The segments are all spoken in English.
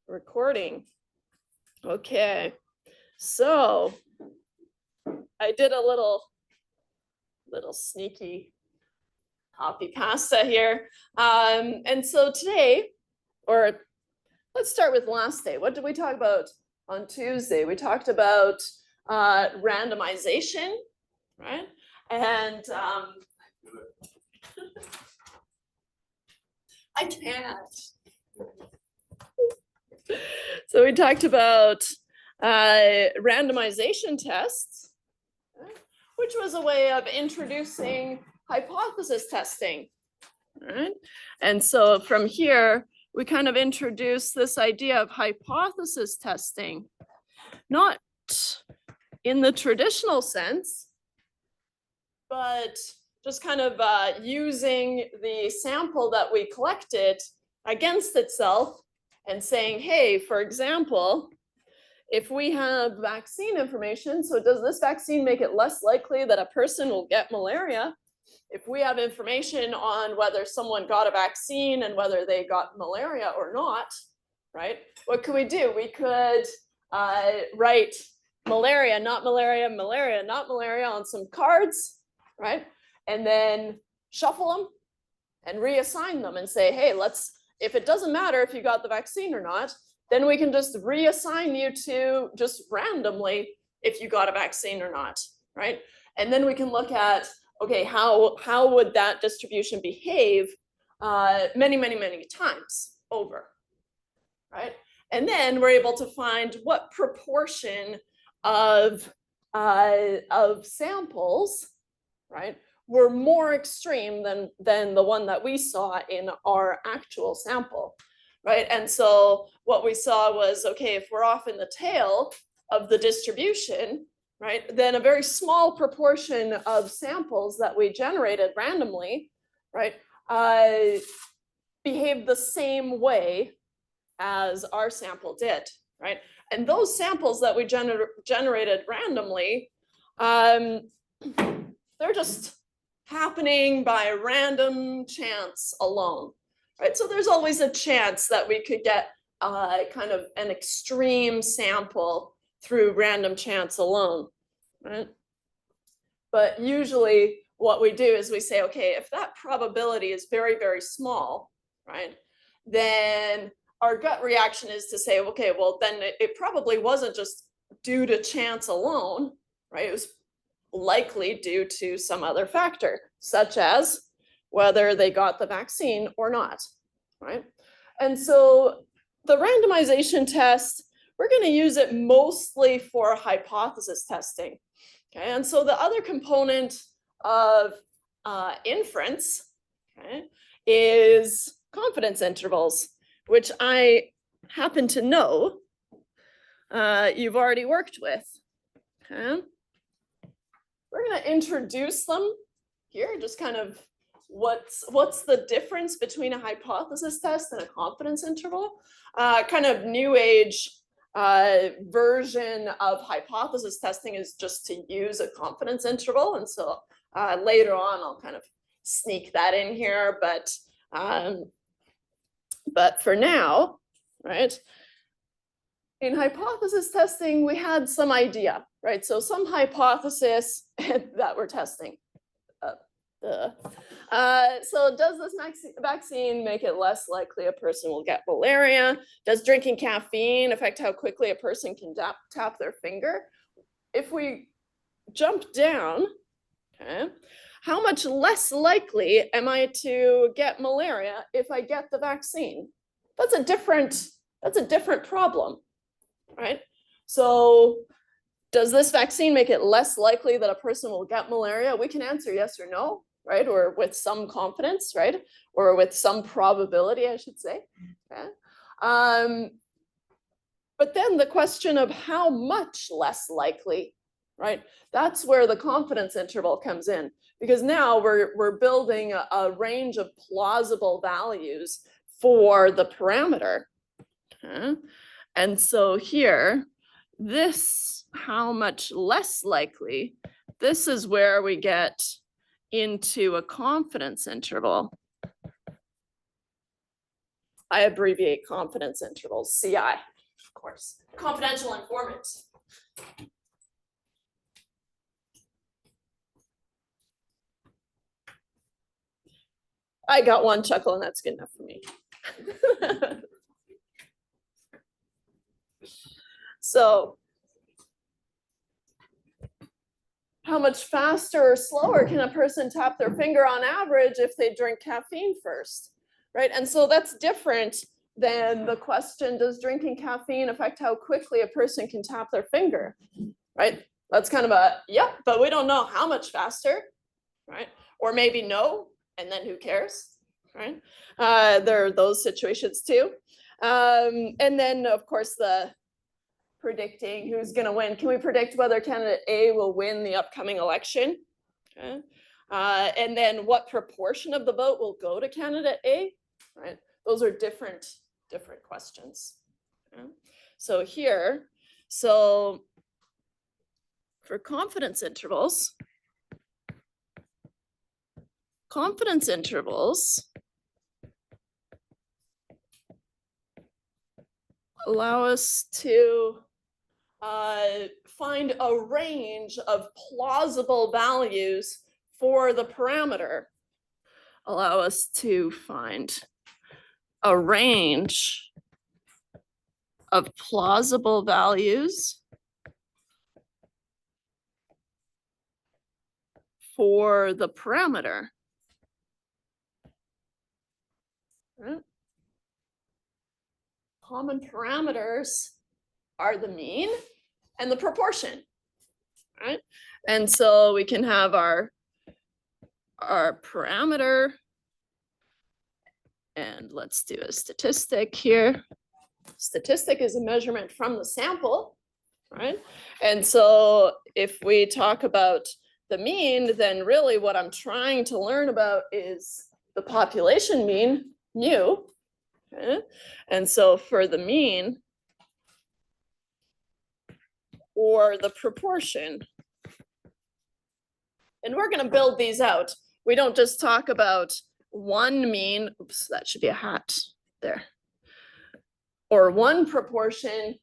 Recording. Okay, so I did a little sneaky copy pasta here. And so today, or let's start with last day. What did we talk about on Tuesday? We talked about randomization, right? And I can't. So we talked about randomization tests, which was a way of introducing hypothesis testing, right? And so from here, we kind of introduced this idea of hypothesis testing, not in the traditional sense, but just kind of using the sample that we collected against itself and saying, hey, for example, if we have vaccine information, so does this vaccine make it less likely that a person will get malaria? If we have information on whether someone got a vaccine and whether they got malaria or not, right? What could we do? We could write malaria, not malaria, malaria, not malaria on some cards, right? And then shuffle them and reassign them and say, hey, if it doesn't matter if you got the vaccine or not, then we can just reassign you to just randomly if you got a vaccine or not, right? And then we can look at, okay, how would that distribution behave many times over, right? And then we're able to find what proportion of samples, right, were more extreme than the one that we saw in our actual sample, right? And so what we saw was, okay, if we're off in the tail of the distribution, right, then a very small proportion of samples that we generated randomly, right, behaved the same way as our sample did, right? And those samples that we generated randomly, they're just happening by random chance alone, right? So there's always a chance that we could get kind of an extreme sample through random chance alone, right? But usually what we do is we say, okay, if that probability is very small, right, then our gut reaction is to say, okay, well, then it probably wasn't just due to chance alone, right? It was likely due to some other factor, such as whether they got the vaccine or not, right? And so the randomization test, we're going to use it mostly for hypothesis testing, okay? And so the other component of inference, okay, is confidence intervals, which I happen to know you've already worked with, okay? We're going to introduce them here, just kind of what's the difference between a hypothesis test and a confidence interval, kind of new age version of hypothesis testing is just to use a confidence interval. And so later on, I'll kind of sneak that in here, but for now, right, in hypothesis testing, we had some idea, right? So some hypothesis that we're testing. So does this vaccine make it less likely a person will get malaria? Does drinking caffeine affect how quickly a person can tap their finger? If we jump down, okay, how much less likely am I to get malaria if I get the vaccine? That's a different problem, right? So does this vaccine make it less likely that a person will get malaria? We can answer yes or no, right? Or with some confidence, right? Or with some probability, I should say. Okay. But then the question of how much less likely, right? That's where the confidence interval comes in, because now we're building a range of plausible values for the parameter. Okay. And so here, this, how much less likely, this is where we get into a confidence interval. I abbreviate confidence intervals, CI, of course. Confidential informant. I got one chuckle and that's good enough for me. So how much faster or slower can a person tap their finger on average if they drink caffeine first, right? And so that's different than the question, does drinking caffeine affect how quickly a person can tap their finger, right? That's kind of a, yep, but we don't know how much faster, right? Or maybe no, and then who cares, right? There are those situations too. And then of course the predicting who's going to win. Can we predict whether candidate A will win the upcoming election? Okay. And then what proportion of the vote will go to candidate A? Right. Those are different questions. Okay. So here, so for confidence intervals allow us to find a range of plausible values for the parameter. Allow us to find a range of plausible values for the parameter. Right. Common parameters are the mean and the proportion, right? And so we can have our parameter, and let's do a statistic here. Statistic is a measurement from the sample, right? And so if we talk about the mean, then really what I'm trying to learn about is the population mean, mu. Okay? And so for the mean, or the proportion, and we're going to build these out. We don't just talk about one mean, oops, that should be a hat there, or one proportion.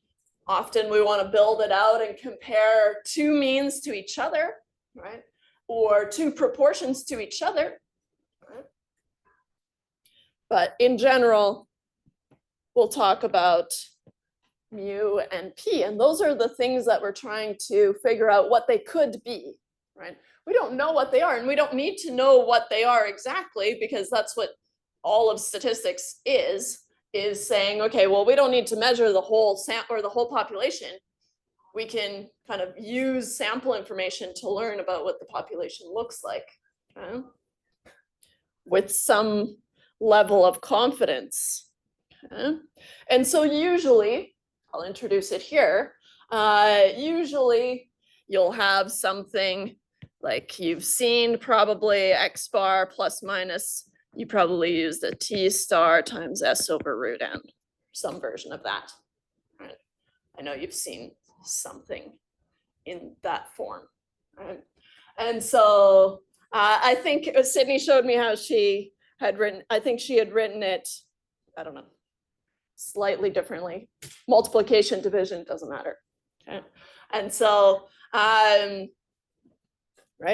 Often we want to build it out and compare two means to each other, right? Or two proportions to each other, right? But in general, we'll talk about mu and p, and those are the things that we're trying to figure out what they could be, right? We don't know what they are, and we don't need to know what they are exactly, because that's what all of statistics is saying, okay, well, we don't need to measure the whole sample or the whole population. We can kind of use sample information to learn about what the population looks like, okay? With some level of confidence. Okay? And so usually, I'll introduce it here, usually you'll have something like you've seen probably X bar plus minus, you probably used a T star times S over root n, some version of that. Right? I know you've seen something in that form. Right? And so I think Sydney showed me how she had written, I think she had written it, I don't know, slightly differently. Multiplication, division, doesn't matter. Okay. And so, right,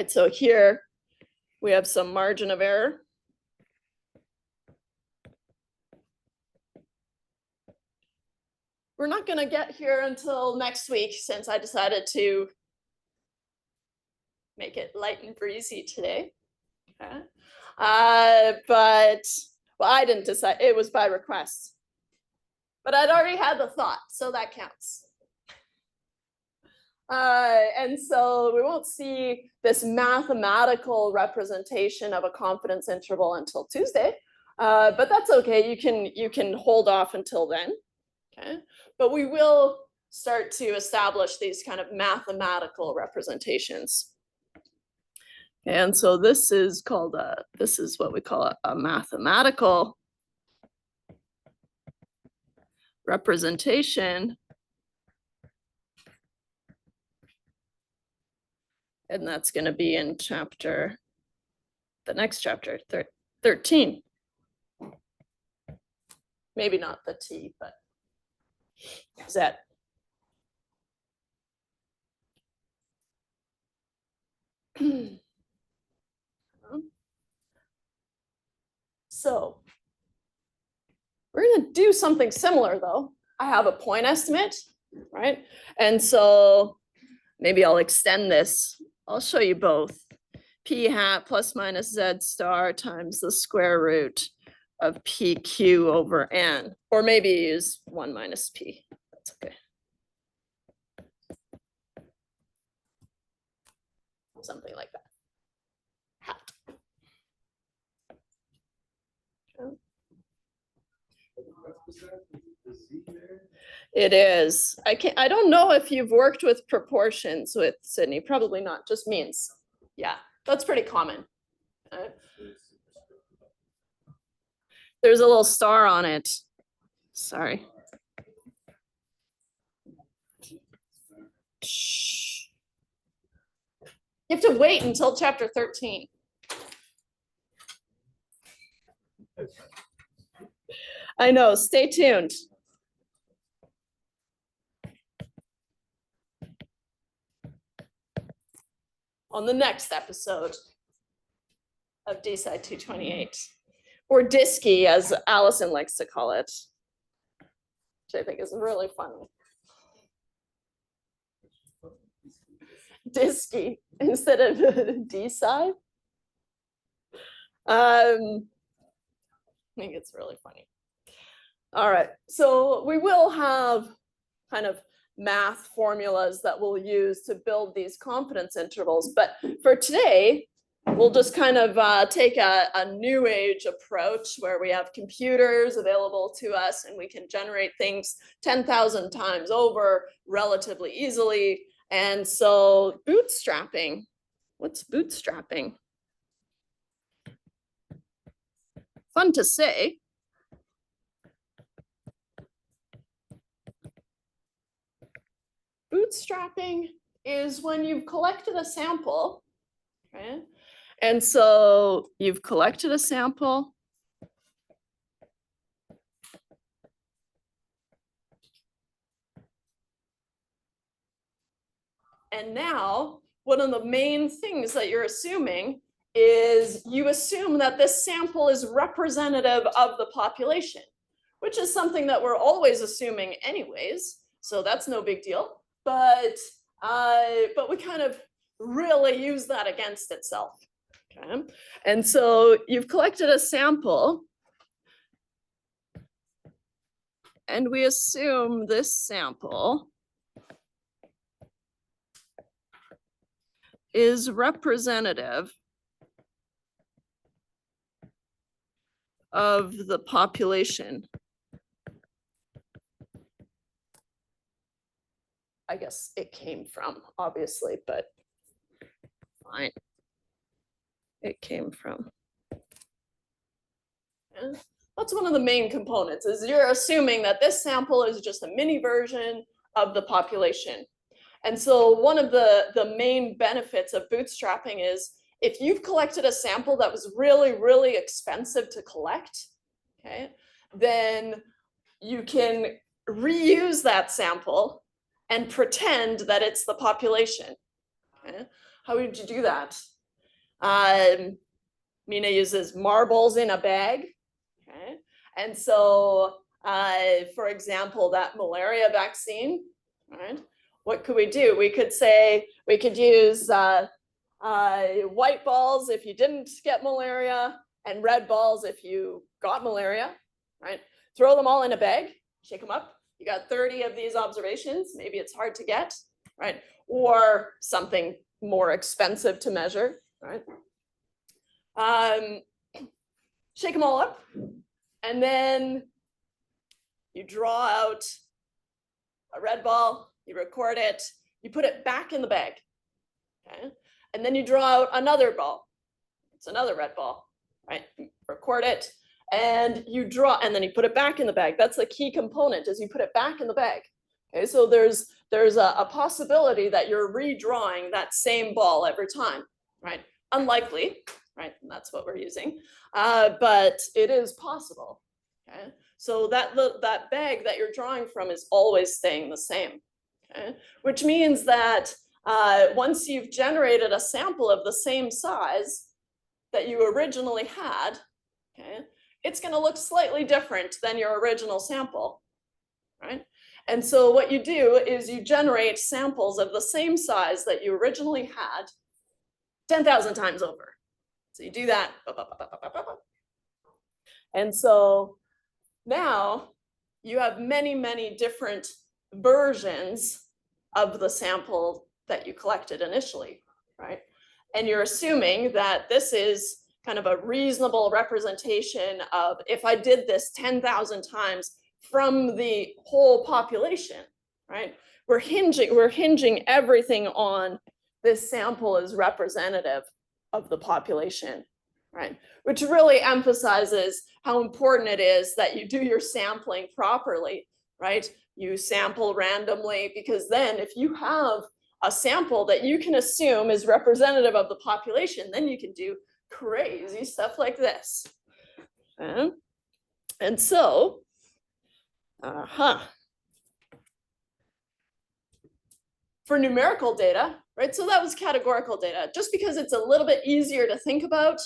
so here we have some margin of error. We're not going to get here until next week, since I decided to make it light and breezy today. Okay. But, well, I didn't decide, it was by request. But I'd already had the thought, so that counts. And so we won't see this mathematical representation of a confidence interval until Tuesday, but that's okay. You can hold off until then. Okay, but we will start to establish these kind of mathematical representations. And so this is called this is what we call a mathematical representation. And that's going to be in the next chapter, 13. maybe not the T, but Z. So we're going to do something similar though. I have a point estimate, right? And so maybe I'll extend this. I'll show you both. P hat plus minus Z star times the square root of PQ over N, or maybe use 1 minus P. That's okay. Something like that. Hat. Okay. It is. I don't know if you've worked with proportions with Sydney, probably not, just means. Yeah, that's pretty common. There's a little star on it. Sorry. Shh. You have to wait until chapter 13. I know, stay tuned. On the next episode of DSCI 228, or DSCI as Allison likes to call it, which I think is really funny. DSCI instead of DSCI. I think it's really funny. All right, so we will have kind of math formulas that we'll use to build these confidence intervals. But for today, we'll just kind of take a new age approach where we have computers available to us and we can generate things 10,000 times over relatively easily. And so bootstrapping, what's bootstrapping? Fun to say. Bootstrapping is when you've collected a sample, okay? And so you've collected a sample. And now, one of the main things that you're assuming is you assume that this sample is representative of the population, which is something that we're always assuming anyways. So that's no big deal. But we kind of really use that against itself. Okay? And so you've collected a sample, and we assume this sample is representative of the population. I guess it came from, obviously, but fine. It came from. Yeah. That's one of the main components, is you're assuming that this sample is just a mini version of the population. And so one of the main benefits of bootstrapping is if you've collected a sample that was really, really expensive to collect, okay, then you can reuse that sample and pretend that it's the population. Okay? How would you do that? Mina uses marbles in a bag. Okay? And so, for example, that malaria vaccine, right? What could we do? We could say, we could use white balls if you didn't get malaria and red balls if you got malaria, right? Throw them all in a bag, shake them up. You got 30 of these observations. Maybe it's hard to get, right? Or something more expensive to measure, right? Shake them all up. And then you draw out a red ball, you record it, you put it back in the bag, okay? And then you draw out another ball. It's another red ball, right? You record it, and you draw, and then you put it back in the bag. That's the key component, is you put it back in the bag. Okay, so there's a possibility that you're redrawing that same ball every time, right? Unlikely, right? And that's what we're using, but it is possible. Okay, So that bag that you're drawing from is always staying the same, okay? Which means that once you've generated a sample of the same size that you originally had, okay, it's going to look slightly different than your original sample, right? And so what you do is you generate samples of the same size that you originally had 10,000 times over. So you do that. And so now you have many, many different versions of the sample that you collected initially, right? And you're assuming that this is kind of a reasonable representation of if I did this 10,000 times from the whole population, right? We're hinging everything on this sample is representative of the population, right? Which really emphasizes how important it is that you do your sampling properly, right? You sample randomly, because then if you have a sample that you can assume is representative of the population, then you can do crazy stuff like this. And so, for numerical data, right? So that was categorical data, just because it's a little bit easier to think about,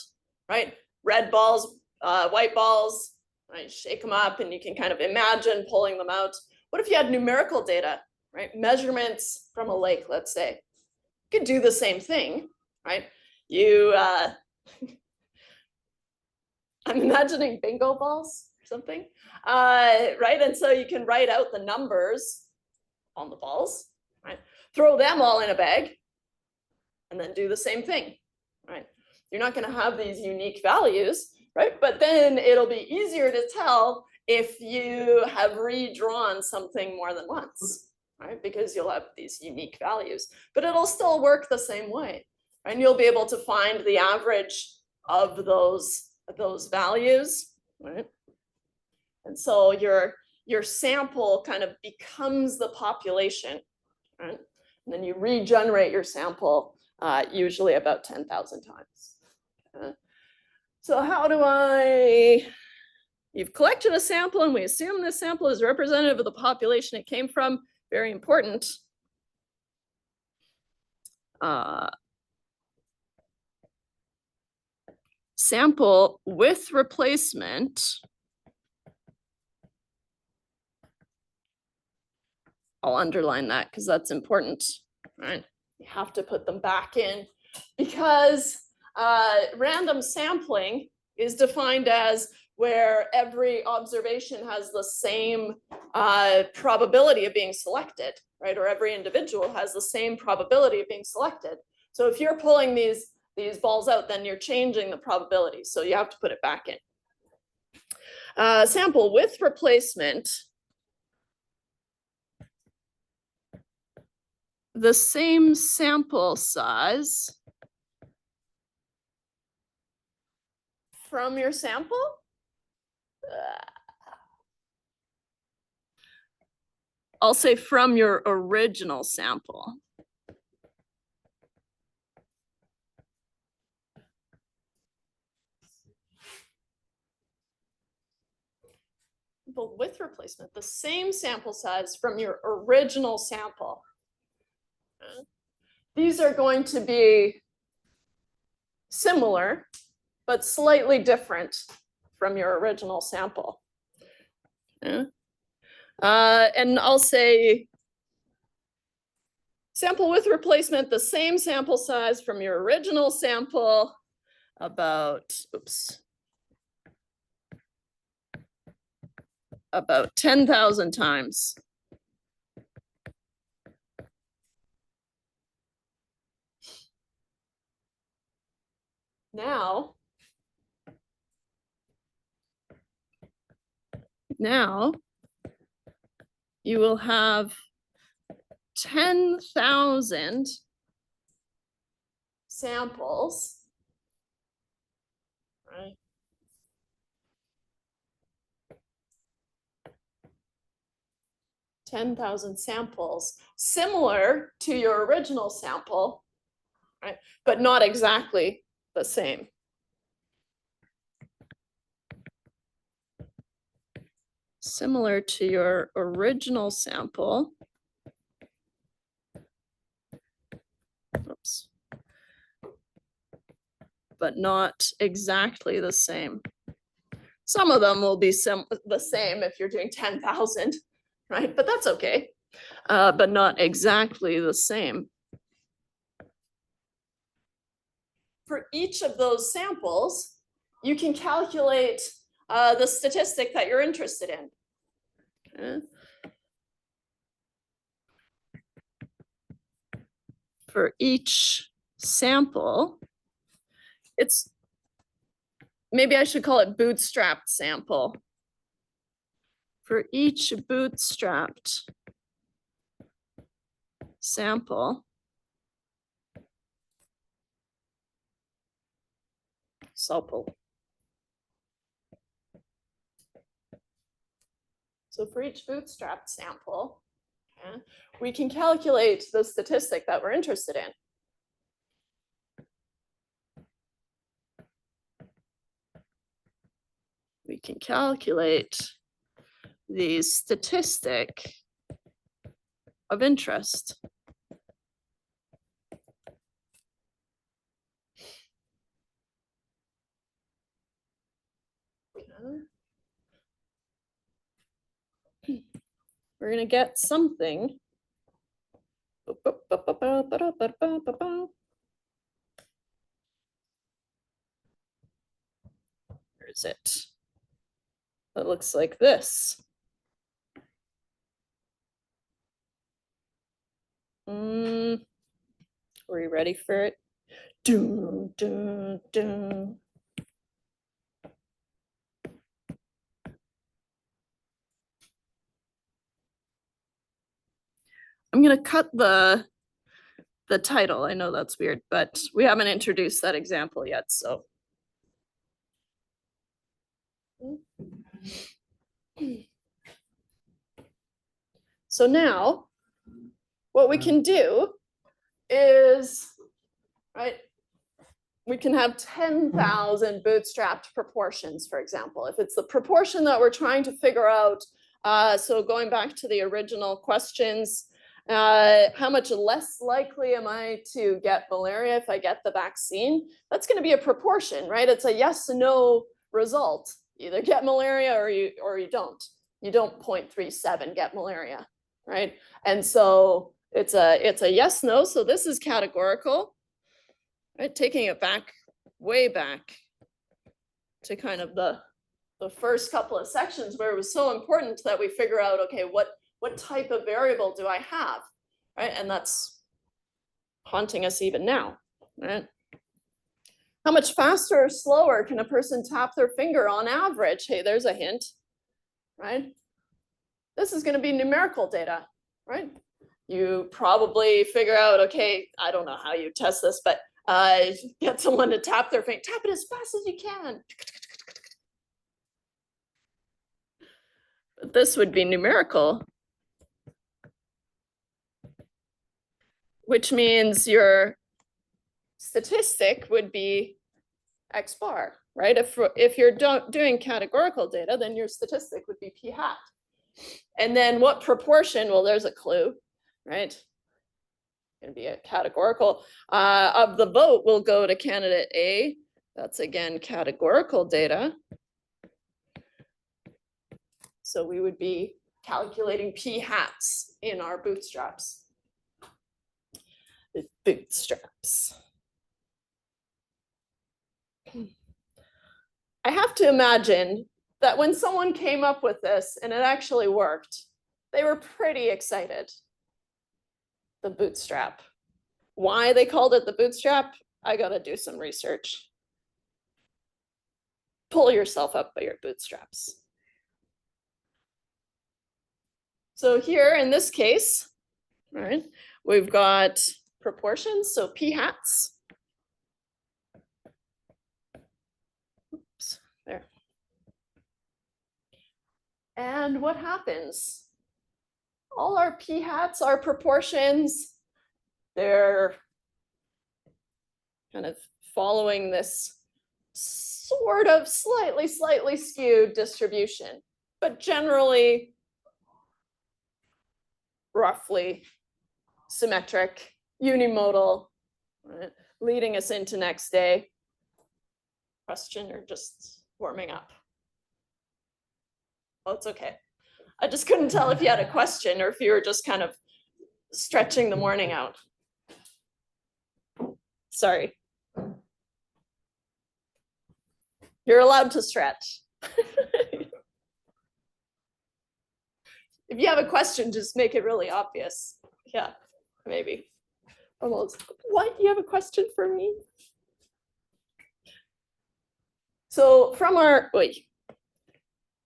right? Red balls, white balls, right? Shake them up and you can kind of imagine pulling them out. What if you had numerical data, right? Measurements from a lake, let's say. You could do the same thing, right? I'm imagining bingo balls or something, right? And so you can write out the numbers on the balls, right? Throw them all in a bag and then do the same thing, right? You're not going to have these unique values, right? But then it'll be easier to tell if you have redrawn something more than once, right? Because you'll have these unique values, but it'll still work the same way, right? And you'll be able to find the average of those values, right? And so your sample kind of becomes the population, right? And then you regenerate your sample usually about 10,000 times. Okay. So how do you've collected a sample and we assume this sample is representative of the population it came from. Very important. Sample with replacement I'll underline that because that's important, right? You have to put them back in because random sampling is defined as where every observation has the same probability of being selected, right? Or every individual has the same probability of being selected. So if you're pulling these balls out, then you're changing the probability. So you have to put it back in. Sample with replacement. The same sample size from your sample? I'll say from your original sample. But with replacement, the same sample size from your original sample. These are going to be similar, but slightly different from your original sample. And I'll say sample with replacement, the same sample size from your original sample, about 10,000 times. Now you will have 10,000 samples, right? Samples similar to your original sample, right? But not exactly the same. similar to your original sample. Oops. But not exactly the same. Some of them will be the same if you're doing 10,000, right? But that's okay, but not exactly the same. For each of those samples, you can calculate the statistic that you're interested in. Okay. For each sample, maybe I should call it bootstrapped sample. For each bootstrapped sample, so for each bootstrapped sample, okay, we can calculate the statistic that we're interested in. We can calculate the statistic of interest. We're going to get something. Where is it? It looks like this. Are you ready for it? Dun, dun, dun. I'm going to cut the title. I know that's weird, but we haven't introduced that example yet, so. So now what we can do is, right, we can have 10,000 bootstrapped proportions, for example, if it's the proportion that we're trying to figure out. So going back to the original questions, how much less likely am I to get malaria if I get the vaccine? That's going to be a proportion, right? It's a yes or no result. You either get malaria or you don't. You don't 0.37 get malaria, right? And so it's a yes, no. So this is categorical, right? Taking it back, way back to kind of the first couple of sections where it was so important that we figure out, okay, what type of variable do I have, right? And that's haunting us even now, right? How much faster or slower can a person tap their finger on average? Hey, there's a hint, right? This is going to be numerical data, right? You probably figure out, okay, I don't know how you test this, but get someone to tap their finger, tap it as fast as you can. But this would be numerical, which means your statistic would be X bar, right? If you're doing categorical data, then your statistic would be P hat. And then what proportion? Well, there's a clue, right? Going to be a categorical of the vote will go to candidate A. That's again categorical data. So we would be calculating P hats in our bootstraps. The bootstraps. I have to imagine that when someone came up with this and it actually worked, they were pretty excited. The bootstrap. Why they called it the bootstrap? I gotta do some research. Pull yourself up by your bootstraps. So here in this case, right, we've got proportions, so P hats. Oops, there. And what happens? All our P hats are proportions. They're kind of following this sort of slightly skewed distribution. but generally roughly symmetric, unimodal, right? Leading us into next day. Question or just warming up? Oh, it's okay. I just couldn't tell if you had a question or if you were just kind of stretching the morning out. Sorry. You're allowed to stretch. If you have a question, just make it really obvious. Yeah, maybe. Almost. What? You have a question for me? So from our,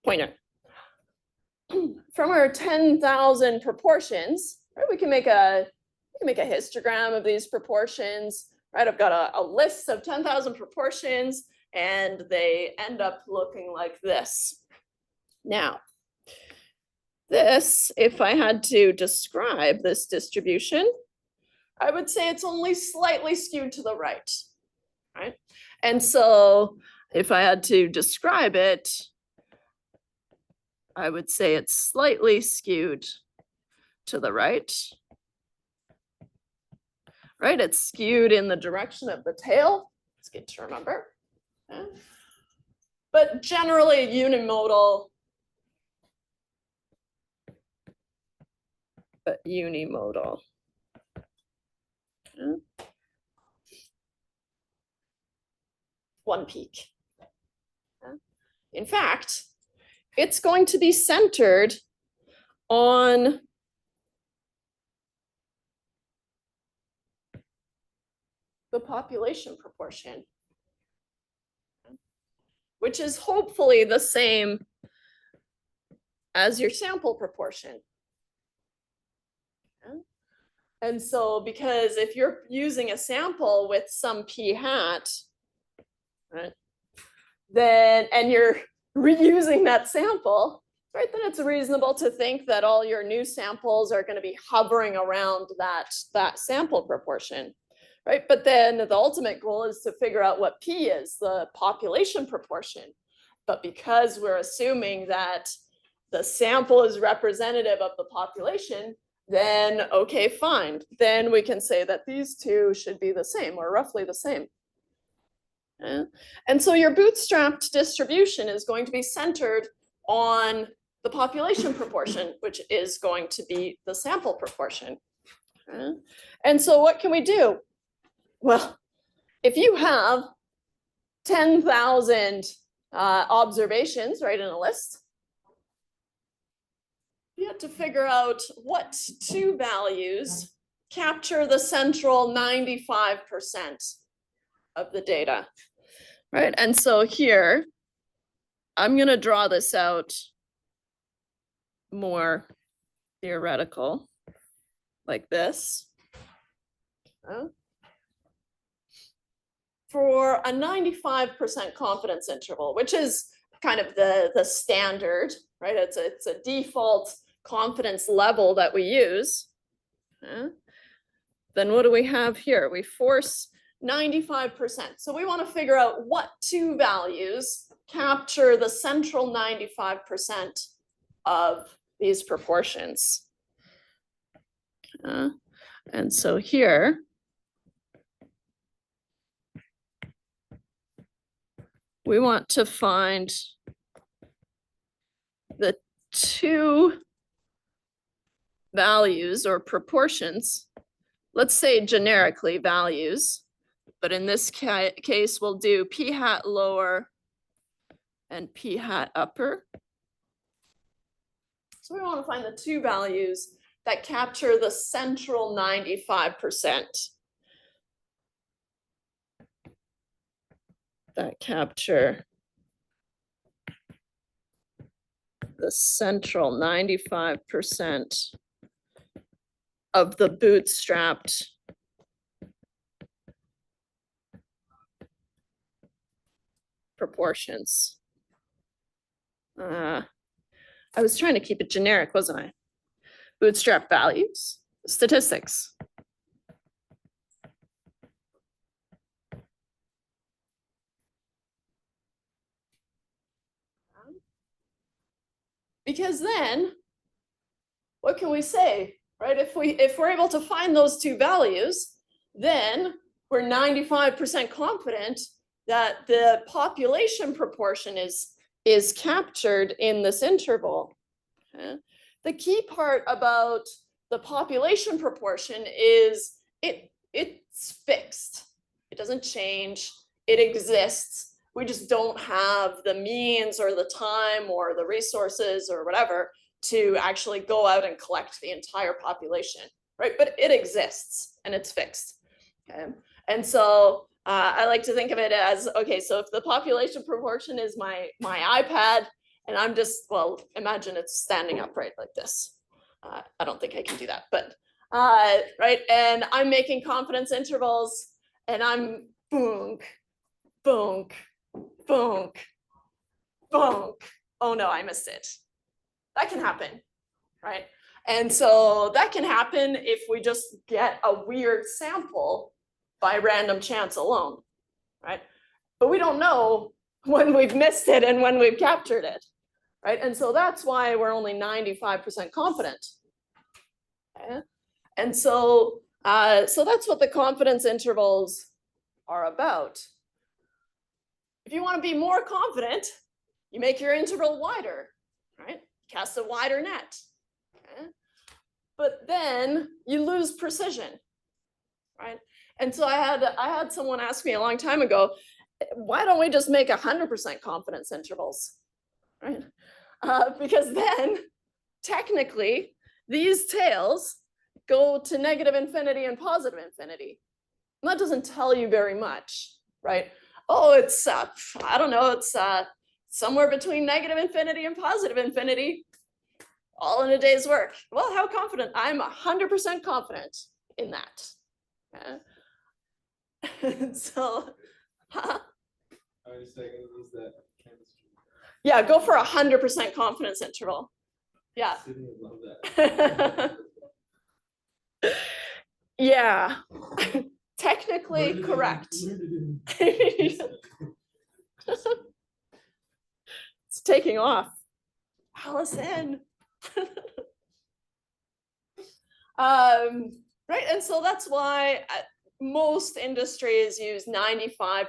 pointer. From our 10,000 proportions, right, we can make a histogram of these proportions, right? I've got a list of 10,000 proportions, and they end up looking like this. Now, this, if I had to describe this distribution, I would say it's only slightly skewed to the right, right? And so if I had to describe it, I would say it's slightly skewed to the right. Right, it's skewed in the direction of the tail. It's good to remember. Okay. But generally unimodal. But unimodal. Okay. One peak. Okay. In fact, it's going to be centered on the population proportion, which is hopefully the same as your sample proportion. Okay. And so, because if you're using a sample with some p hat, right, then, and you're reusing that sample, right, then it's reasonable to think that all your new samples are going to be hovering around that sample proportion, right? But then the ultimate goal is to figure out what p is, the population proportion. But because we're assuming that the sample is representative of the population, then okay, fine. Then we can say that these two should be the same or roughly the same. Yeah. And so your bootstrapped distribution is going to be centered on the population proportion, which is going to be the sample proportion. Okay. And so what can we do? Well, if you have 10,000 observations, right, in a list, you have to figure out what two values capture the central 95% of the data, right? And so here, I'm going to draw this out more theoretical, like this. For a 95% confidence interval, which is kind of the standard, right? It's a default confidence level that we use. Then what do we have here? We force 95%. So we want to figure out what two values capture the central 95% of these proportions. And so here, we want to find the two values or proportions, let's say generically values, but in this case, we'll do p hat lower and p hat upper. So we want to find the two values that capture the central 95%. That capture the central 95% of the bootstrapped proportions. I was trying to keep it generic, wasn't I? Bootstrap values, statistics. Because then, what can we say, right? If we're able to find those two values, then we're 95% confident that the population proportion is captured in this interval. Okay? The key part about the population proportion is it's fixed. It doesn't change. It exists. We just don't have the means or the time or the resources or whatever to actually go out and collect the entire population, right? But it exists and it's fixed. Okay. And so I like to think of it as, okay, so if the population proportion is my iPad, and I'm just, well, imagine it's standing upright like this. I don't think I can do that, but right. And I'm making confidence intervals, and I'm boonk, boonk, boonk, boonk. Oh no, I missed it. That can happen, right? And so that can happen if we just get a weird sample by random chance alone, right? But we don't know when we've missed it and when we've captured it, right? And so that's why we're only 95% confident. Okay? And so, so that's what the confidence intervals are about. If you want to be more confident, you make your interval wider, right? Cast a wider net. Okay? But then you lose precision, right? And so I had someone ask me a long time ago, why don't we just make 100% confidence intervals, right? Because then technically these tails go to negative infinity and positive infinity. And that doesn't tell you very much, right? Oh, it's, I don't know, it's somewhere between negative infinity and positive infinity, all in a day's work. Well, how confident? I'm 100% confident in that. Okay? So, huh? I was saying, is that chemistry? Yeah, go for 100% confidence interval. Yeah. Sydney would love that. Yeah. Technically correct. It's taking off. Allison. Right, and so that's why most industries use 95%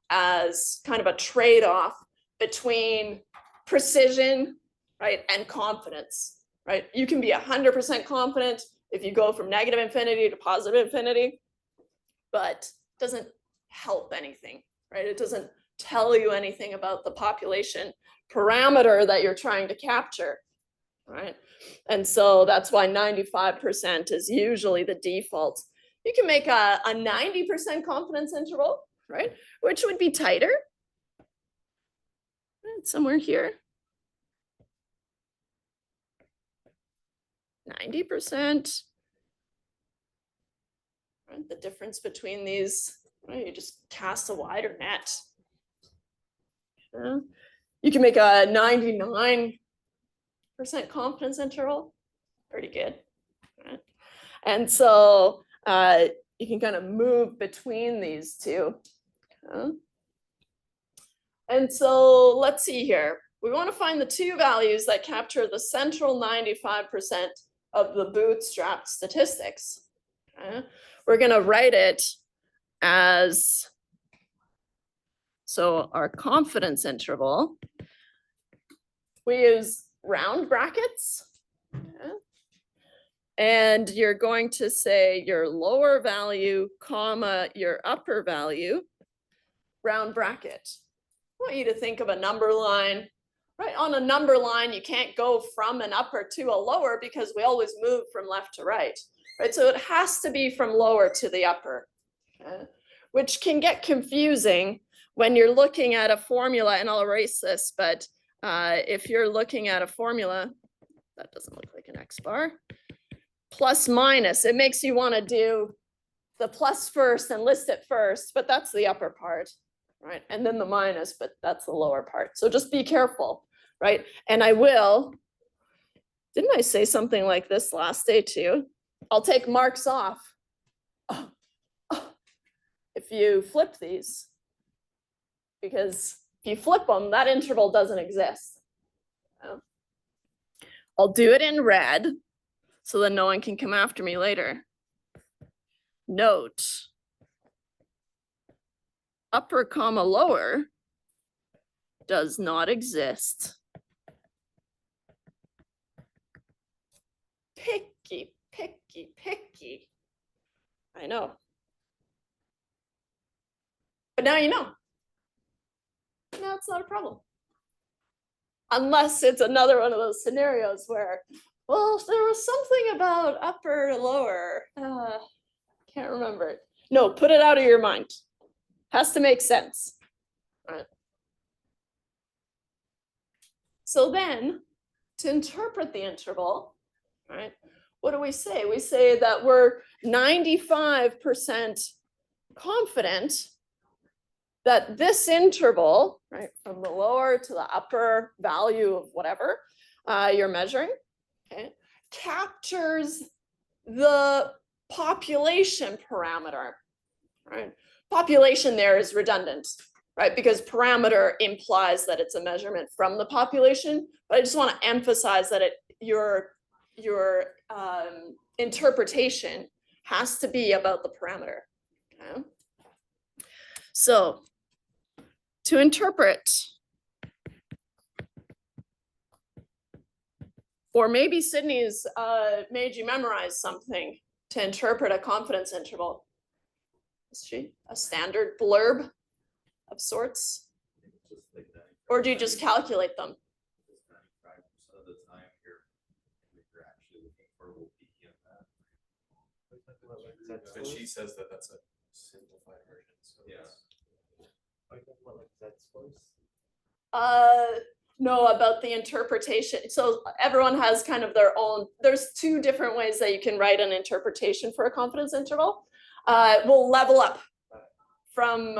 as kind of a trade-off between precision, right, and confidence, right? You can be 100% confident if you go from negative infinity to positive infinity, but it doesn't help anything, right? It doesn't tell you anything about the population parameter that you're trying to capture, right? And so that's why 95% is usually the default. You can make a 90% confidence interval, right? Which would be tighter. Somewhere here. 90%. Right? The difference between these, right? You just cast a wider net. You can make a 99% confidence interval. Pretty good. Right? And so you can kind of move between these two. And so let's see here. We want to find the two values that capture the central 95% of the bootstrap statistics. Okay? We're going to write it as, so our confidence interval, we use round brackets. Okay? And you're going to say your lower value, comma, your upper value, round bracket. I want you to think of a number line, right? On a number line, you can't go from an upper to a lower because we always move from left to right, right? So it has to be from lower to the upper, okay? Which can get confusing when you're looking at a formula, and I'll erase this, but if you're looking at a formula, that doesn't look like an X bar, plus minus, it makes you want to do the plus first and list it first, but that's the upper part, right? And then the minus, but that's the lower part. So just be careful, right? And I will, didn't I say something like this last day too? I'll take marks off. If you flip these, because if you flip them, that interval doesn't exist. I'll do it in red so that no one can come after me later. Note, upper comma lower does not exist. Picky, picky, picky. I know. But now you know. Now it's not a problem. Unless it's another one of those scenarios where, well, there was something about upper, lower. Can't remember. No, put it out of your mind. Has to make sense. All right. So then, to interpret the interval, right, what do we say? We say that we're 95% confident that this interval, right, from the lower to the upper value of whatever you're measuring, okay, captures the population parameter, right? Population there is redundant, right? Because parameter implies that it's a measurement from the population, but I just want to emphasize that your interpretation has to be about the parameter, okay? So to interpret, or maybe Sydney's made you memorize something to interpret a confidence interval. Is she a standard blurb of sorts? Or do you just calculate them? 95% of the time you're actually looking for will be in that. But she says that that's a simplified version. So Yeah. No, about the interpretation. So everyone has kind of their own, there's two different ways that you can write an interpretation for a confidence interval. We'll level up from,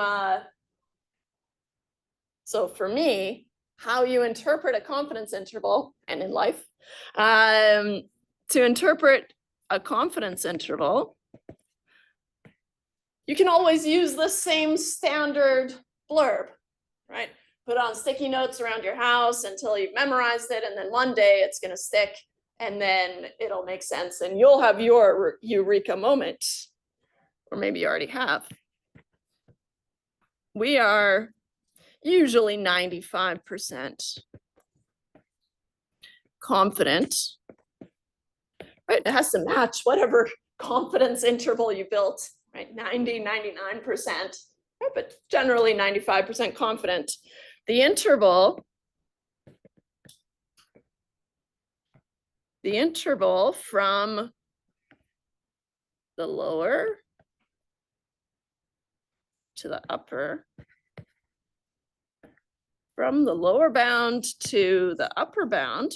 so for me, how you interpret a confidence interval, and in life, to interpret a confidence interval, you can always use the same standard blurb, right? Put on sticky notes around your house until you've memorized it, and then one day it's going to stick, and then it'll make sense, and you'll have your eureka moment, or maybe you already have. We are usually 95% confident, right? It has to match whatever confidence interval you built, right? 90, 99%, right? But generally 95% confident. The interval from the lower to the upper, from the lower bound to the upper bound,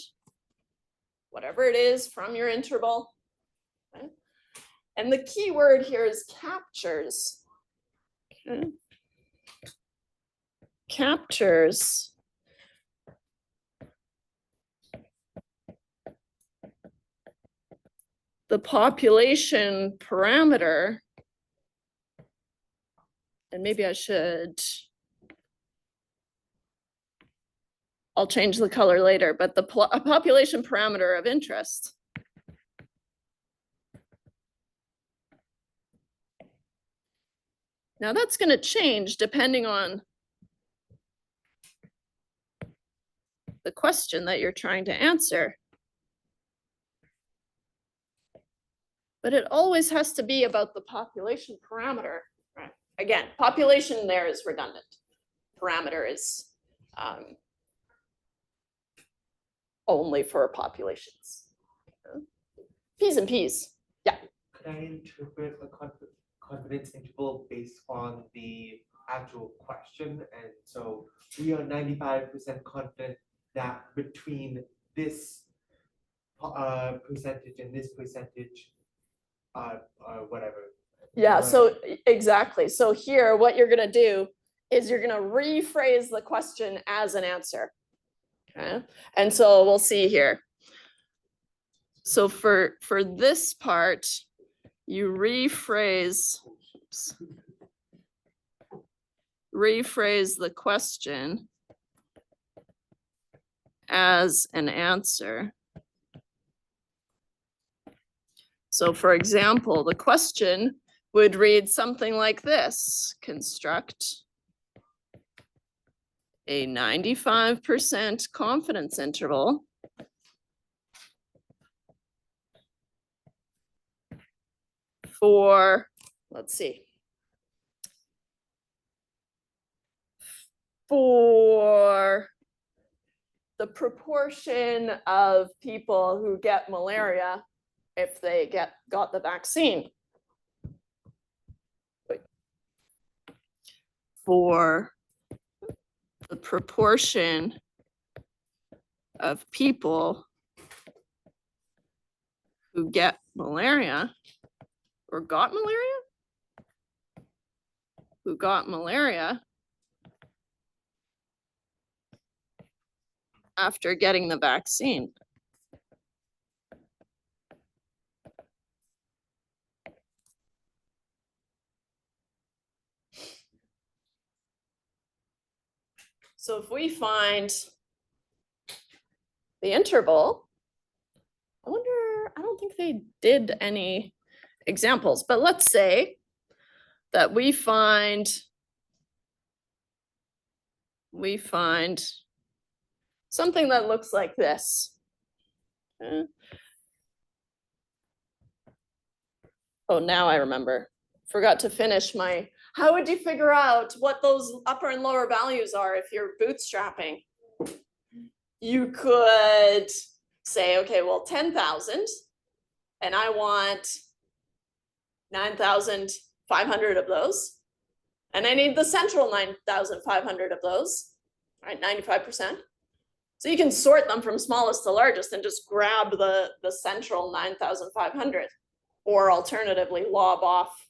whatever it is from your interval. Okay? And the key word here is captures. Okay. Captures the population parameter, and maybe I'll change the color later, but the population parameter of interest. Now that's going to change depending on the question that you're trying to answer. But it always has to be about the population parameter. Right? Again, population there is redundant. Parameter is only for populations. P's and P's. Yeah. Could I interpret a confidence interval based on the actual question? And so we are 95% confident that between this percentage and this percentage, whatever. Yeah, so exactly. So here, what you're going to do is you're going to rephrase the question as an answer. Okay, and so we'll see here. So for this part, you rephrase the question as an answer. So for example, the question would read something like this: construct a 95% confidence interval for, let's see, for the proportion of people who get malaria if they got the vaccine. For the proportion of people who get malaria or got malaria, who got malaria after getting the vaccine. So if we find the interval, I wonder, I don't think they did any examples, but let's say that we find something that looks like this. Oh, now I remember. Forgot to finish my, how would you figure out what those upper and lower values are if you're bootstrapping? You could say, okay, well, 10,000, and I want 9,500 of those. And I need the central 9,500 of those, right, 95%. So you can sort them from smallest to largest and just grab the central 9,500, or alternatively lob off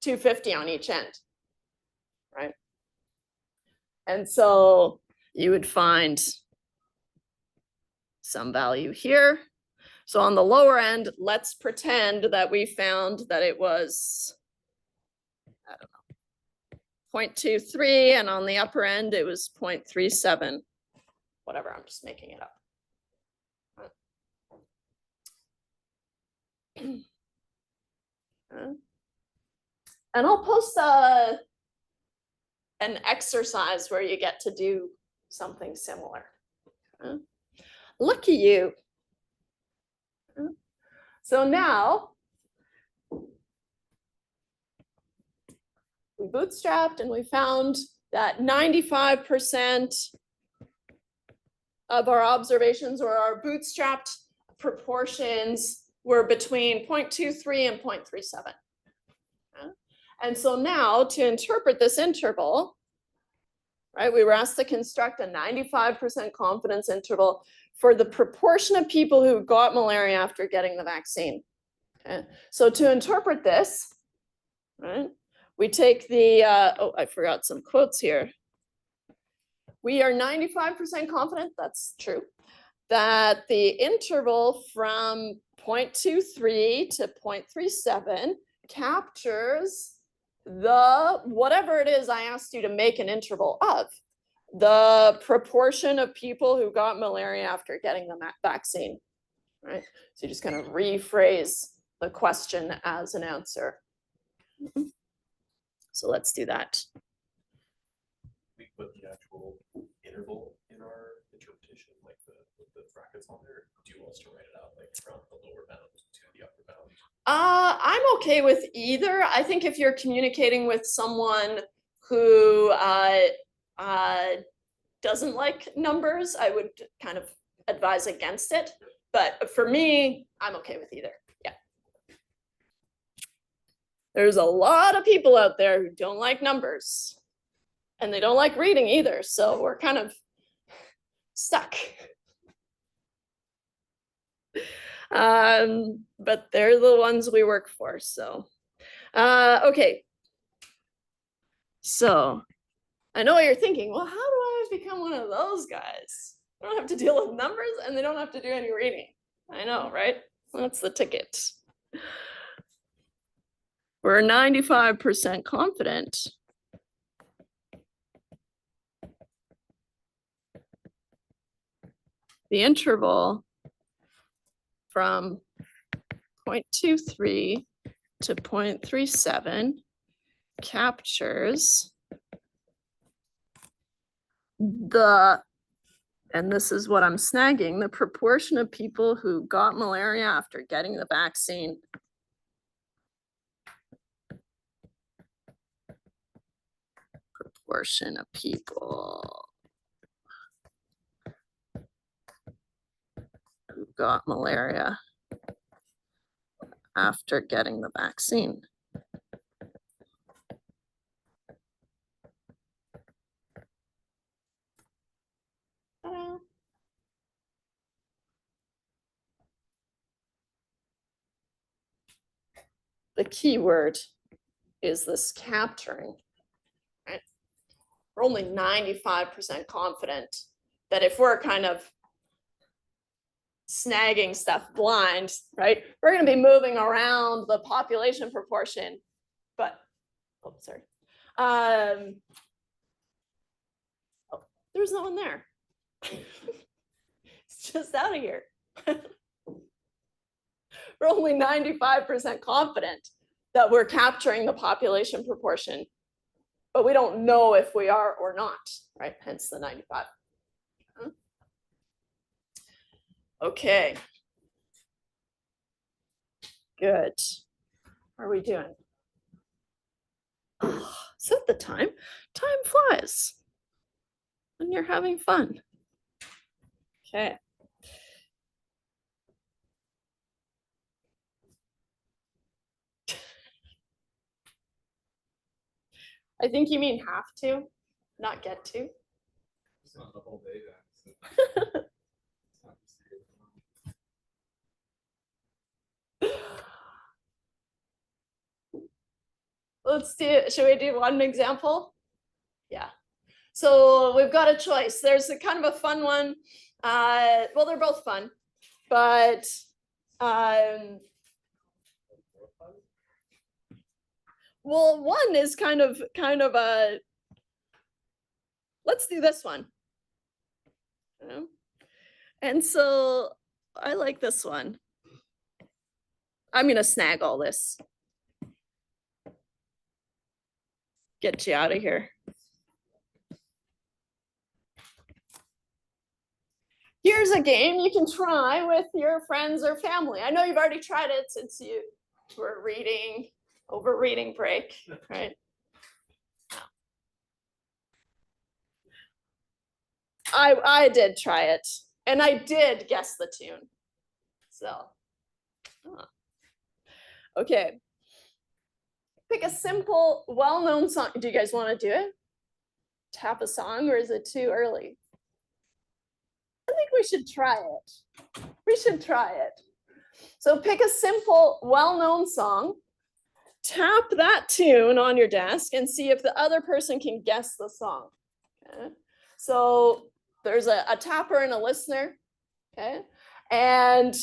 250 on each end, right? And so you would find some value here. So on the lower end, let's pretend that we found that it was, I don't know, 0.23, and on the upper end, it was 0.37. Whatever, I'm just making it up. And I'll post an exercise where you get to do something similar. Lucky you. So now we bootstrapped and we found that 95% of our observations, or our bootstrapped proportions, were between 0.23 and 0.37. And so now to interpret this interval, right, we were asked to construct a 95% confidence interval for the proportion of people who got malaria after getting the vaccine. Okay. So to interpret this, right, we take the, oh, I forgot some quotes here. We are 95% confident, that's true, that the interval from 0.23 to 0.37 captures the, whatever it is I asked you to make an interval of, the proportion of people who got malaria after getting the vaccine, right? So you just kind of rephrase the question as an answer. So let's do that. We put the actual interval in our interpretation, like the brackets on there. Do you want us to write it out like from the lower bound to the upper bound? I'm okay with either. I think if you're communicating with someone who doesn't like numbers, I would kind of advise against it. But for me, I'm okay with either. Yeah. There's a lot of people out there who don't like numbers, and they don't like reading either. So we're kind of stuck. But they're the ones we work for. So, okay. So I know what you're thinking. Well, how do I become one of those guys? I don't have to deal with numbers and they don't have to do any reading. I know, right? That's the ticket. We're 95% confident the interval from 0.23 to 0.37 captures and this is what I'm snagging, the proportion of people who got malaria after getting the vaccine. Proportion of people who got malaria after getting the vaccine. The key word is this capturing, right? We're only 95% confident that if we're kind of snagging stuff blind, right, we're going to be moving around the population proportion, but, oh, sorry. Oh, there's no one there. It's just out of here. We're only 95% confident that we're capturing the population proportion, but we don't know if we are or not, right? Hence the 95. Okay. Good. How are we doing? Oh, is that the time? Time flies when you're having fun. Okay. I think you mean have to, not get to. It's not the whole day then. Let's do, should we do one example? Yeah. So we've got a choice. There's a kind of a fun one. Well, they're both fun, but well, one is kind of a, let's do this one. And so I like this one. I'm going to snag all this. Get you out of here. Here's a game you can try with your friends or family. I know you've already tried it since you were reading over reading break, right? I did try it, and I did guess the tune. So, okay. Pick a simple, well-known song. Do you guys want to do it? Tap a song, or is it too early? I think we should try it. We should try it. So pick a simple, well-known song, tap that tune on your desk, and see if the other person can guess the song. Okay. So there's a tapper and a listener. Okay. And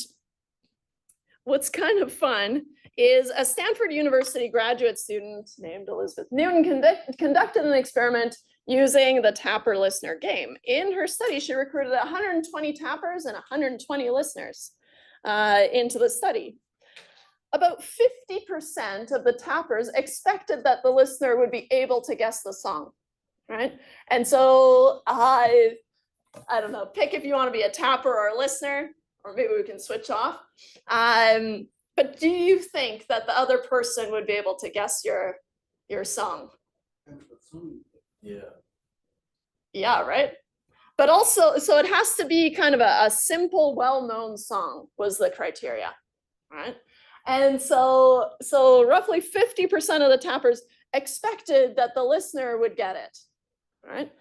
what's kind of fun is a Stanford University graduate student named Elizabeth Newton conducted an experiment using the tapper listener game. In her study, she recruited 120 tappers and 120 listeners into the study. About 50% of the tappers expected that the listener would be able to guess the song, right? And so I don't know, pick if you want to be a tapper or a listener, or maybe we can switch off. But do you think that the other person would be able to guess your song? Yeah. Yeah, right? But also, so it has to be kind of a simple, well-known song was the criteria, right? And so roughly 50% of the tappers expected that the listener would get it, right?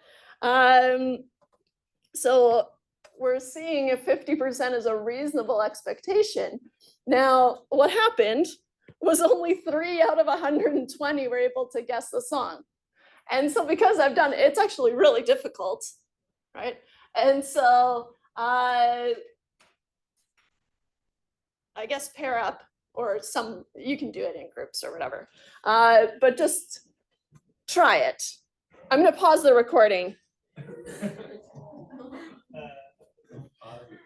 So we're seeing if 50% is a reasonable expectation. Now, what happened was only 3 out of 120 were able to guess the song. And so because I've done it, it's actually really difficult, right? And so I guess pair up, or you can do it in groups or whatever. But just try it. I'm gonna pause the recording.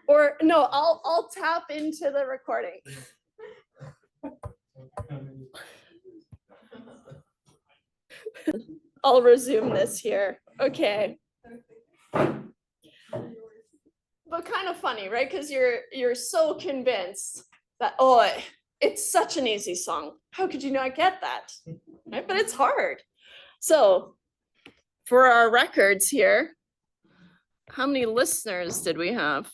Or no, I'll tap into the recording. I'll resume this here. Okay. But kind of funny, right? Because you're so convinced that, oh, it's such an easy song. How could you not get that? Right? But it's hard. So for our records here, how many listeners did we have?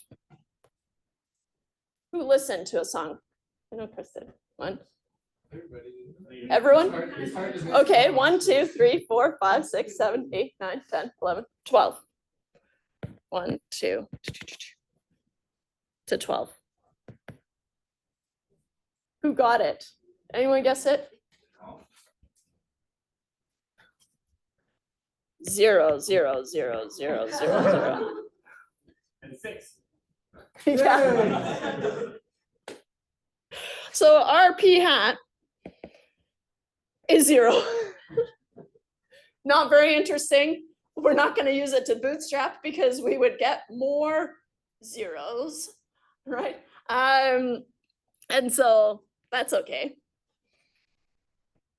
Who listened to a song? I know Chris did. One. Everyone? Okay, 1, 2, 3, 4, 5, 6, 7, 8, 9, 10, 11, 12. 1, 2 to 12. Who got it? Anyone guess it? 0, 0, 0, 0, 0, 0. And 6. Yeah. So our p hat is 0. Not very interesting. We're not going to use it to bootstrap because we would get more zeros, right? And so that's okay.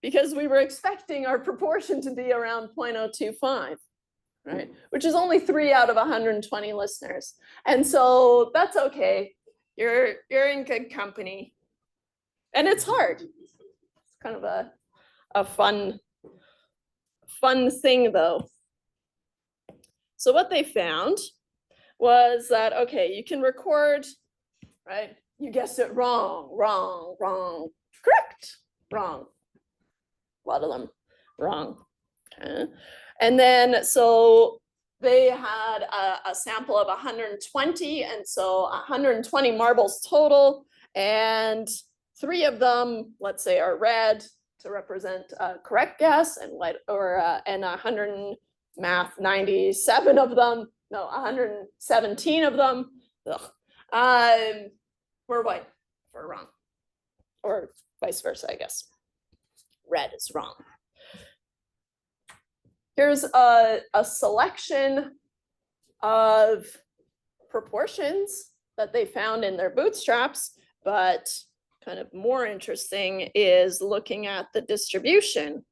Because we were expecting our proportion to be around 0.025, right? Which is only 3 out of 120 listeners. And so that's okay. You're in good company. And it's hard. It's kind of a fun thing though. So what they found was that, okay, you can record, right? You guessed it wrong, correct, wrong. A lot of them wrong. Okay. And then, so they had a sample of 120, and so 120 marbles total, and 3 of them, let's say, are red to represent a correct guess, and white, or and 197 of them, no, 117 of them, were white, or wrong, or vice versa, I guess. Red is wrong. Here's a selection of proportions that they found in their bootstraps, but kind of more interesting is looking at the distribution.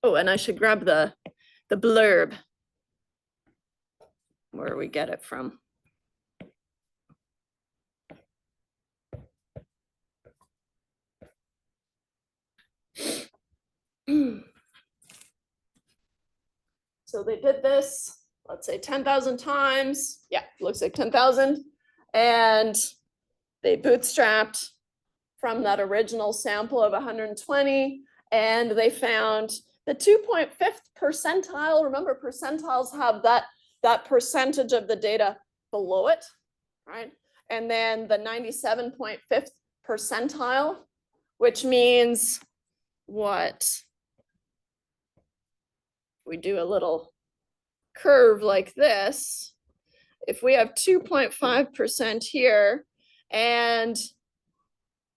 Oh, and I should grab the blurb where we get it from. So they did this, let's say 10,000 times. Yeah, looks like 10,000. And they bootstrapped from that original sample of 120. And they found the 2.5th percentile. Remember, percentiles have that percentage of the data below it, right? And then the 97.5th percentile, which means what? We do a little curve like this. If we have 2.5% here and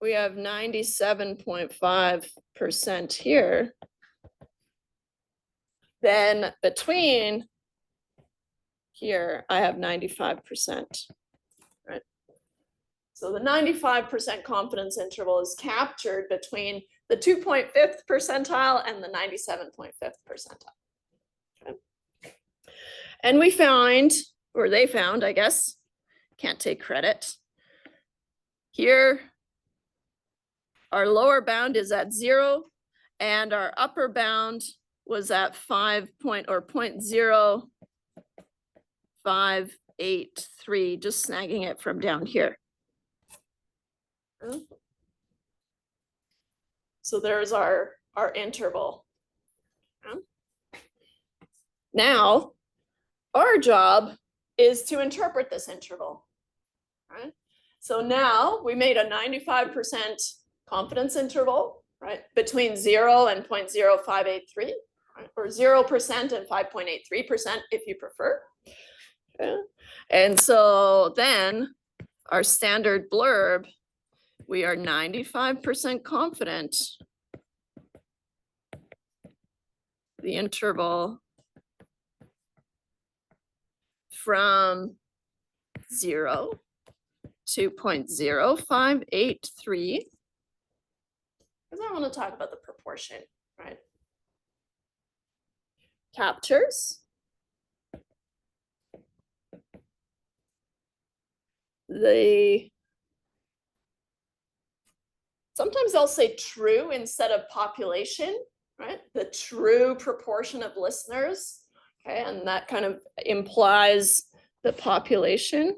we have 97.5% here, then between here, I have 95%, right? So the 95% confidence interval is captured between the 2.5th percentile and the 97.5th percentile. Okay. And we found, or they found, I guess, can't take credit. Here, our lower bound is at 0, and our upper bound was at 0.0583, just snagging it from down here. So there's our interval. Now, our job is to interpret this interval. Right? So now we made a 95% confidence interval, right, between 0 and 0.0583. Or 0% and 5.83% if you prefer. Okay. And so then our standard blurb, we are 95% confident the interval from 0 to 0.0583. Because I want to talk about the proportion, right? Captures sometimes they'll say true instead of population, right? The true proportion of listeners, okay? And that kind of implies the population.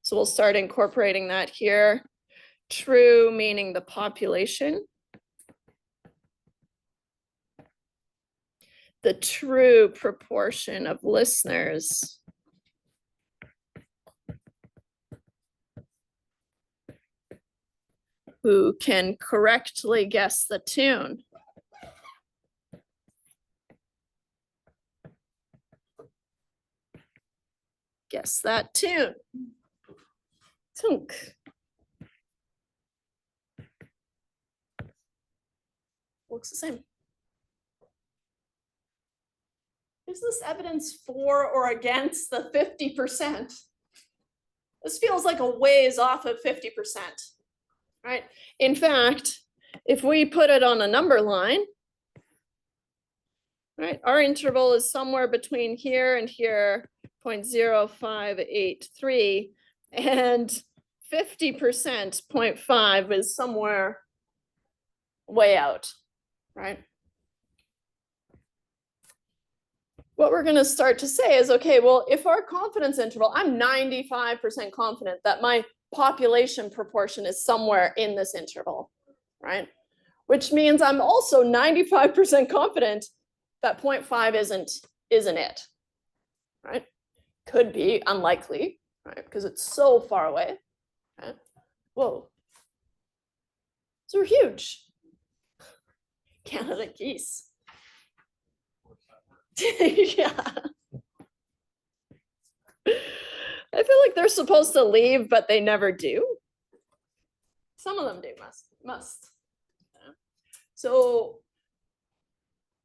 So we'll start incorporating that here. True meaning the population. The true proportion of listeners who can correctly guess the tune. Guess that tune. Tunk. Looks the same. Is this evidence for or against the 50%? This feels like a ways off of 50%, right? In fact, if we put it on a number line, right, our interval is somewhere between here and here, 0.0583, and 50%, 0.5 is somewhere way out, right? What we're going to start to say is, okay, well, if our confidence interval, I'm 95% confident that my population proportion is somewhere in this interval, right? Which means I'm also 95% confident that 0.5 isn't it, right? Could be, unlikely, right? Because it's so far away, right? Whoa. So huge. Canada geese. Yeah. I feel like they're supposed to leave, but they never do. Some of them do, must. Yeah. So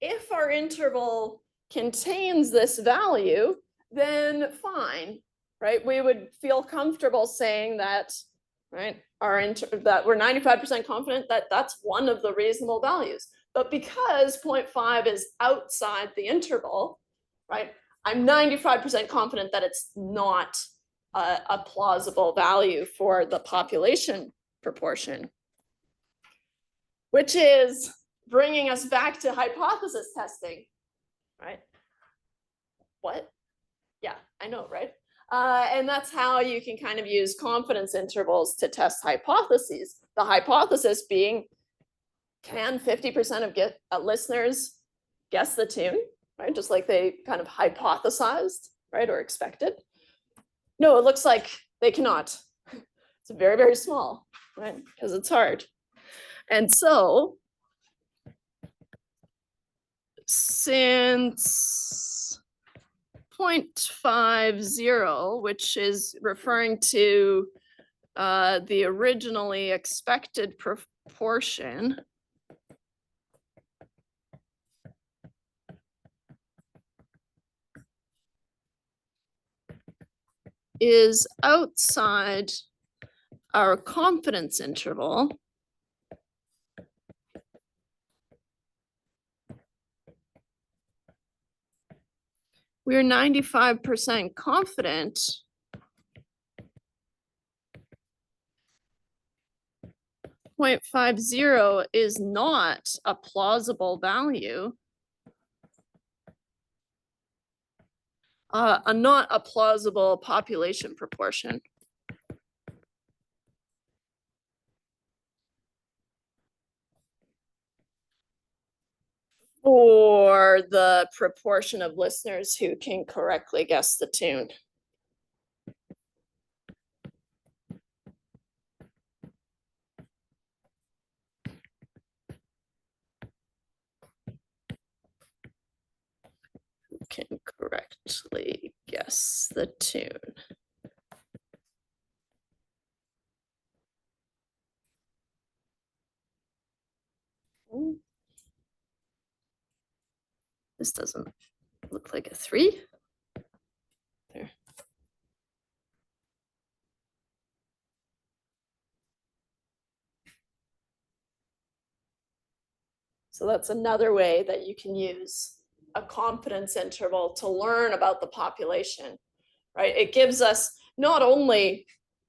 if our interval contains this value, then fine, right? We would feel comfortable saying that, right? That we're 95% confident that that's one of the reasonable values. But because 0.5 is outside the interval, right? I'm 95% confident that it's not a plausible value for the population proportion, which is bringing us back to hypothesis testing, right? What? Yeah, I know, right? And that's how you can kind of use confidence intervals to test hypotheses. The hypothesis being, can 50% of listeners guess the tune, right? Just like they kind of hypothesized, right, or expected. No, it looks like they cannot. It's very, very small, right? Because it's hard. And so, since 0.50, which is referring to the originally expected proportion, is outside our confidence interval, we're 95% confident .50 is not a plausible value, not a plausible population proportion. Or the proportion of listeners who can correctly guess the tune. Who can correctly guess the tune. This doesn't look like a 3. There. So that's another way that you can use a confidence interval to learn about the population, right? It gives us, not only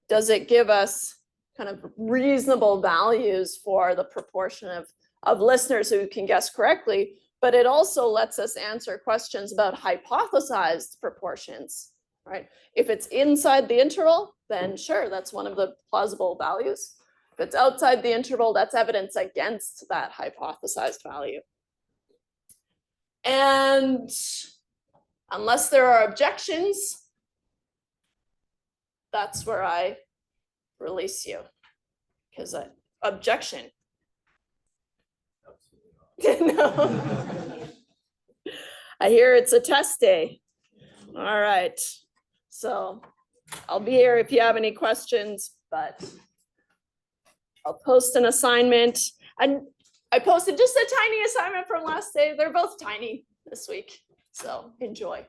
does it give us kind of reasonable values for the proportion of listeners who can guess correctly, but it also lets us answer questions about hypothesized proportions, right? If it's inside the interval, then sure, that's one of the plausible values. If it's outside the interval, that's evidence against that hypothesized value. And unless there are objections, that's where I release you. Because objection. Absolutely not. No. I hear it's a test day. All right. So I'll be here if you have any questions, but I'll post an assignment. And I posted just a tiny assignment from last day. They're both tiny this week. So enjoy.